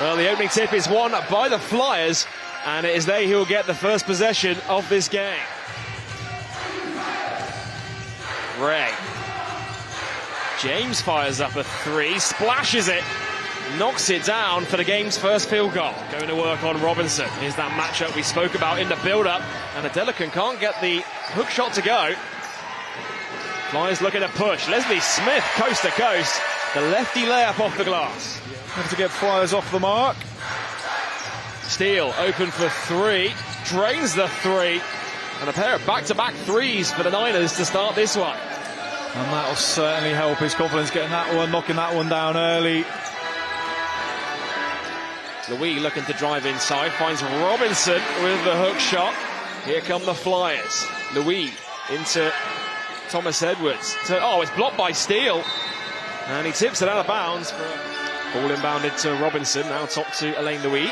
Well, the opening tip is won by the Flyers, and it is they who will get the first possession of this game. Ray. James fires up a three, splashes it, knocks it down for the game's first field goal. Going to work on Robinson. Here's that matchup we spoke about in the build-up, and Adelican can't get the hook shot to go. Flyers looking to push. Leslie Smith, coast to coast. The lefty layup off the glass. Have to get Flyers off the mark. Steele open for three, drains the three, and a pair of back-to-back threes for the Niners to start this one. And that'll certainly help his confidence getting that one, knocking that one down early. Louis looking to drive inside, finds Robinson with the hook shot. Here come the Flyers. Louis into Thomas Edwards. It's blocked by Steele. And he tips it out of bounds. Ball inbounded to Robinson, now top to Elaine Louis.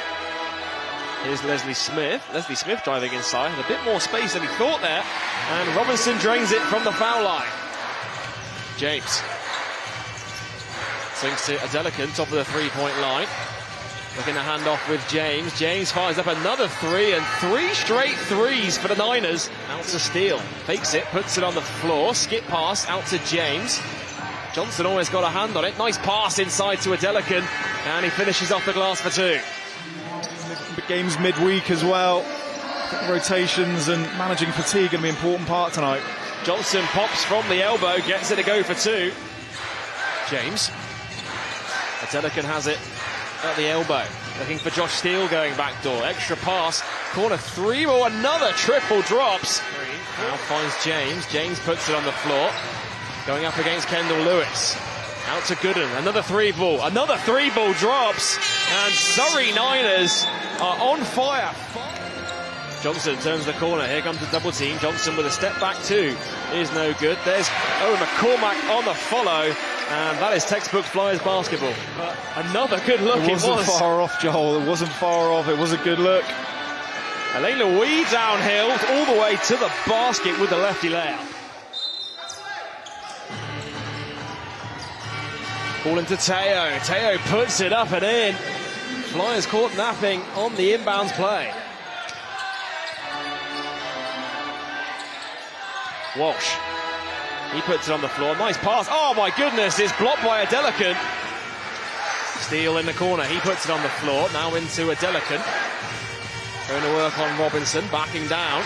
Here's Leslie Smith. Leslie Smith driving inside, a bit more space than he thought there. And Robinson drains it from the foul line. James. Swings to Adelican, top of the three-point line. Looking to hand off with James. James fires up another three, and three straight threes for the Niners. Out to Steele. Fakes it, puts it on the floor. Skip pass out to James. Johnson always got a hand on it. Nice pass inside to Adelican, and he finishes off the glass for two. The game's midweek as well. Rotations and managing fatigue going to be an important part tonight. Johnson pops from the elbow, gets it to go for two. James. Adelican has it at the elbow. Looking for Josh Steele going back door. Extra pass. Corner three. Oh, another triple drops. Now finds James. James puts it on the floor. Going up against Kendall Lewis. Out to Gooden. Another three ball. Another three ball drops. And Surrey Niners are on fire. Johnson turns the corner. Here comes the double team. Johnson with a step back two is no good. There's Owen McCormack on the follow. And that is textbook Flyers basketball. But another good look it was. It wasn't far off, Joel. It wasn't far off. It was a good look. Elaine Louis downhill all the way to the basket with the lefty layup. Ball into Teo. Teo puts it up and in. Flyers caught napping on the inbounds play. Walsh. He puts it on the floor. Nice pass. Oh my goodness, it's blocked by Adelican. Steele in the corner. He puts it on the floor. Now into Adelican. Going to work on Robinson. Backing down.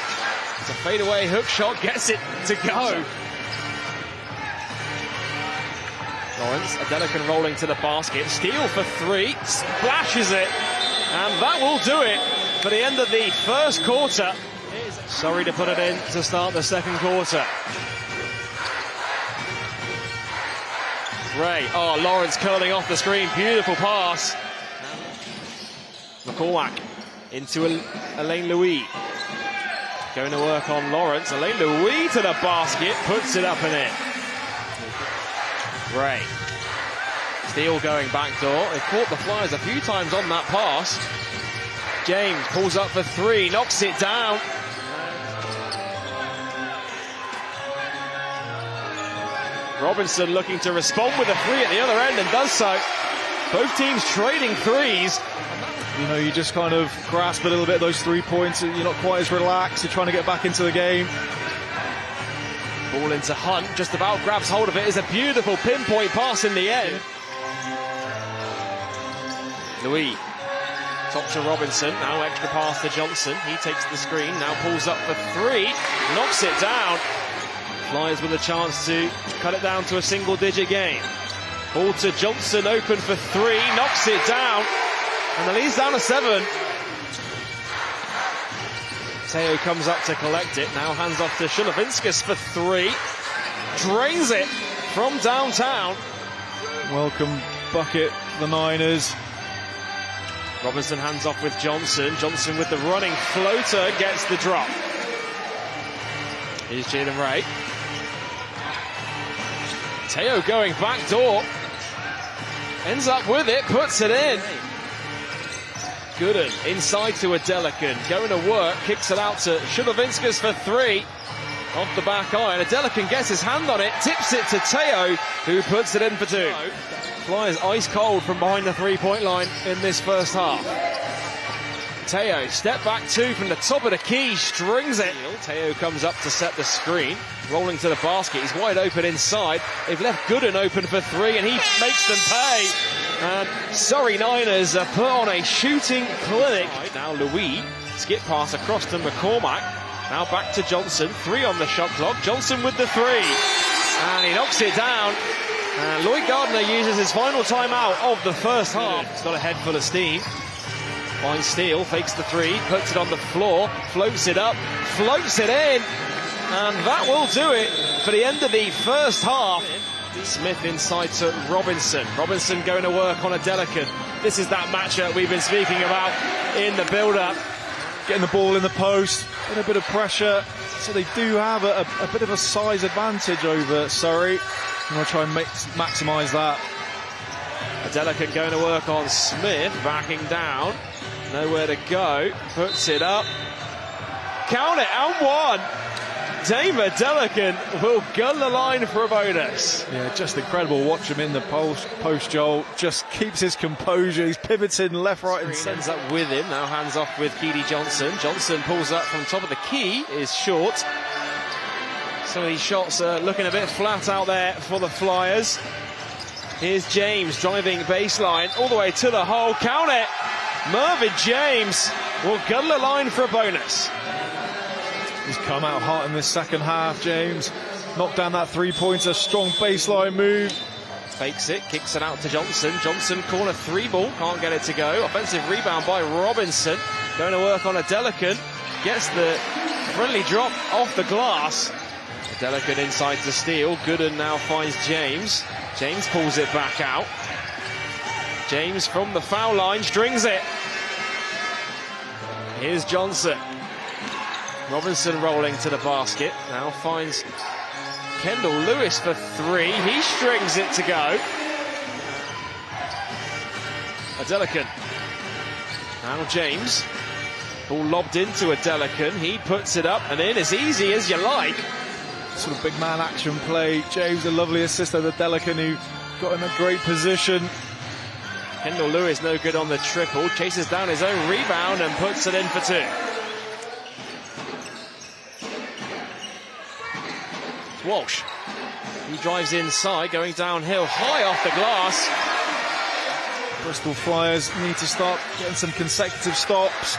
It's a fadeaway hook shot. Gets it to go. Lawrence. Adelican rolling to the basket. Steele for three. Splashes it. And that will do it for the end of the first quarter. Surrey to put it in to start the second quarter. Ray. Oh, Lawrence curling off the screen. Beautiful pass. McCormack into Elaine Louis. Going to work on Lawrence. Elaine Louis to the basket. Puts it up and in. Ray. Steele going back door. They caught the Flyers a few times on that pass. James pulls up for three. Knocks it down. Robinson looking to respond with a three at the other end and does so. Both teams trading threes. You know, you just kind of grasp a little bit those 3 points. You're not quite as relaxed. You're trying to get back into the game. Ball into Hunt. Just about grabs hold of it. Is a beautiful pinpoint pass in the end. Louis. Top to Robinson. Now extra pass to Johnson. He takes the screen. Now pulls up for three. Knocks it down. Flyers with a chance to cut it down to a single-digit game. Ball to Johnson, open for three, knocks it down, and the lead's down to 7. Teo comes up to collect it, now hands off to Shulavinskas for three, drains it from downtown. Welcome bucket, the Niners. Robinson hands off with Johnson. Johnson with the running floater gets the drop. Here's Jaden Ray. Teo going back door. Ends up with it, puts it in. Gooden inside to Adelican. Going to work, kicks it out to Shulavinskas for three. Off the back iron. Adelican gets his hand on it, tips it to Teo, who puts it in for two. Flyers ice cold from behind the three-point line in this first half. Teo, step back two from the top of the key, strings it. Teo comes up to set the screen, rolling to the basket. He's wide open inside. They've left Gooden open for three, and he makes them pay. And Surrey 89ers are put on a shooting clinic. Now Louis, skip pass across to McCormack. Now back to Johnson, three on the shot clock. Johnson with the three, and he knocks it down. And Lloyd Gardner uses his final timeout of the first half. He's got a head full of steam. Finds Steele, fakes the three, puts it on the floor, floats it up, floats it in, and that will do it for the end of the first half. Smith inside to Robinson. Robinson going to work on Adelakun. This is that matchup we've been speaking about in the build-up. Getting the ball in the post, and a bit of pressure, so they do have a bit of a size advantage over Surrey. I'm going to try and maximise that. Adelakun going to work on Smith, backing down. Nowhere to go, puts it up. Count it, and one. Dave Adelakun will gun the line for a bonus. Yeah, just incredible. Watch him in the post, Joel. Just keeps his composure. He's pivoting left, right, and centre. Ends up with him. Now hands off with Keedy Johnson. Johnson pulls up from top of the key, is short. Some of these shots are looking a bit flat out there for the Flyers. Here's James driving baseline all the way to the hole. Count it. Mervyn James will gun the line for a bonus. He's come out hot in this second half, James. Knocked down that three-pointer, strong baseline move. Fakes it, kicks it out to Johnson. Johnson corner three ball, can't get it to go. Offensive rebound by Robinson. Going to work on Adelakun. Gets the friendly drop off the glass. Adelakun inside to Steele. Gooden now finds James. James pulls it back out. James from the foul line strings it. Here's Johnson. Robinson rolling to the basket. Now finds Kendall Lewis for three. He strings it to go. Adelakun. Now James. Ball lobbed into Adelakun. He puts it up and in as easy as you like. Sort of big man action play. James, a lovely assist of Adelakun, who got in a great position. Kendall Lewis no good on the triple. Chases down his own rebound and puts it in for two. Walsh. He drives inside, going downhill, high off the glass. Bristol Flyers need to start getting some consecutive stops.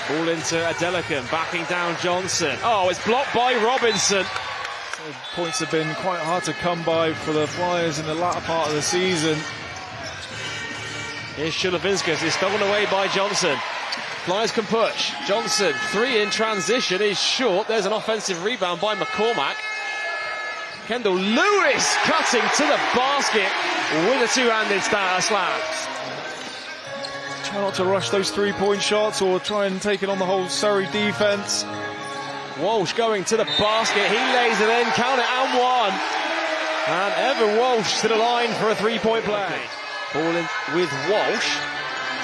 Ball into Adelakun, backing down Johnson. Oh, it's blocked by Robinson. So points have been quite hard to come by for the Flyers in the latter part of the season. Here's Shulavinskas, is stolen away by Johnson. Flyers can push. Johnson, three in transition, is short. There's an offensive rebound by McCormack. Kendall Lewis cutting to the basket with a two-handed slam. Try not to rush those three-point shots or try and take it on the whole Surrey defence. Walsh going to the basket. He lays it in. Count it, and one. And Evan Walsh to the line for a three-point play. Ball in with Walsh.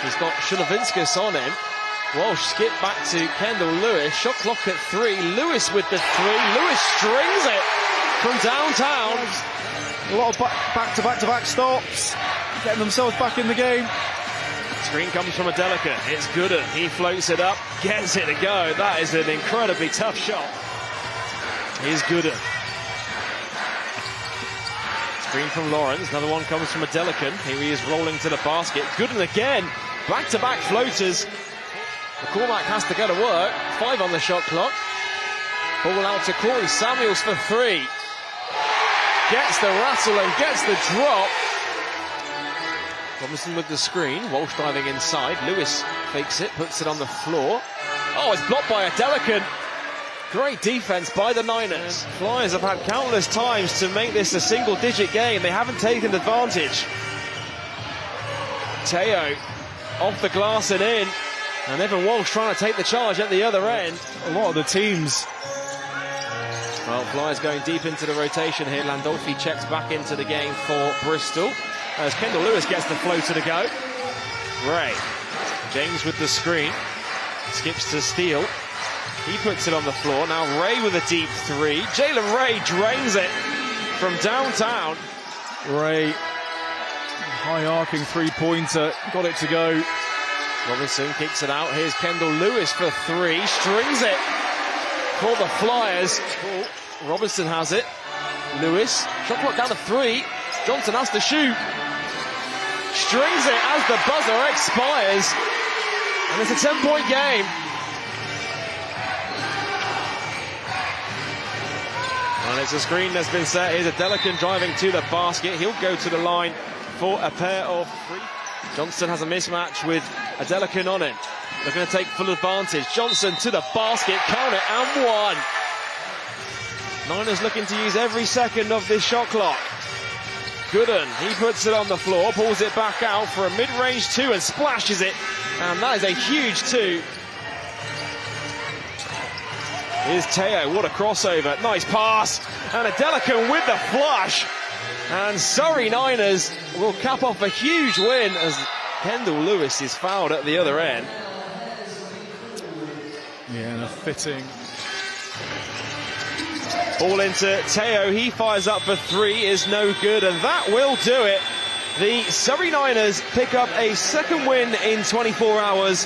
He's got Shulavinskas on him. Walsh skip back to Kendall Lewis. Shot clock at three. Lewis with the three. Lewis strings it from downtown. A lot of back-to-back stops. Getting themselves back in the game. Screen comes from Adelakun. It's Gooden. He floats it up. Gets it to go. That is an incredibly tough shot. Here's Gooden. Screen from Lawrence. Another one comes from Adelakun. Here he is rolling to the basket. Gooden again. Back-to-back floaters. McCormack has to go to work. 5 on the shot clock. Ball out to Corey Samuels for three. Gets the rattle and gets the drop. Robinson with the screen. Walsh diving inside. Lewis fakes it, puts it on the floor. Oh, it's blocked by Adelakun. Great defense by the Niners. Flyers have had countless times to make this a single-digit game. They haven't taken advantage. Teo off the glass and in. And Evan Walsh trying to take the charge at the other end. A lot of the teams. Well, Flyers going deep into the rotation here. Landolfi checks back into the game for Bristol. As Kendall Lewis gets the floater to go. Ray. James with the screen. Skips to Steele. He puts it on the floor. Now Ray with a deep three. Jalen Ray drains it from downtown. Ray high arcing three-pointer, got it to go. Robinson kicks it out. Here's Kendall Lewis for three. Strings it for the Flyers. Oh, Robinson has it. Lewis, shot clock down to three. Johnson has to shoot. Strings it as the buzzer expires. And it's a 10-point game. And it's a screen that's been set. Here's Adelican driving to the basket. He'll go to the line for a pair of free. Johnson has a mismatch with Adelican on it. They're going to take full advantage. Johnson to the basket, count it, and one. Niners looking to use every second of this shot clock. Gooden, he puts it on the floor, pulls it back out for a mid-range two and splashes it. And that is a huge two. Here's Teo, what a crossover, nice pass. And Adelican with the flush. And Surrey Niners will cap off a huge win as Kendall Lewis is fouled at the other end. Yeah, and a fitting. Ball into Teo, he fires up for three, is no good, and that will do it. The Surrey Niners pick up a second win in 24 hours.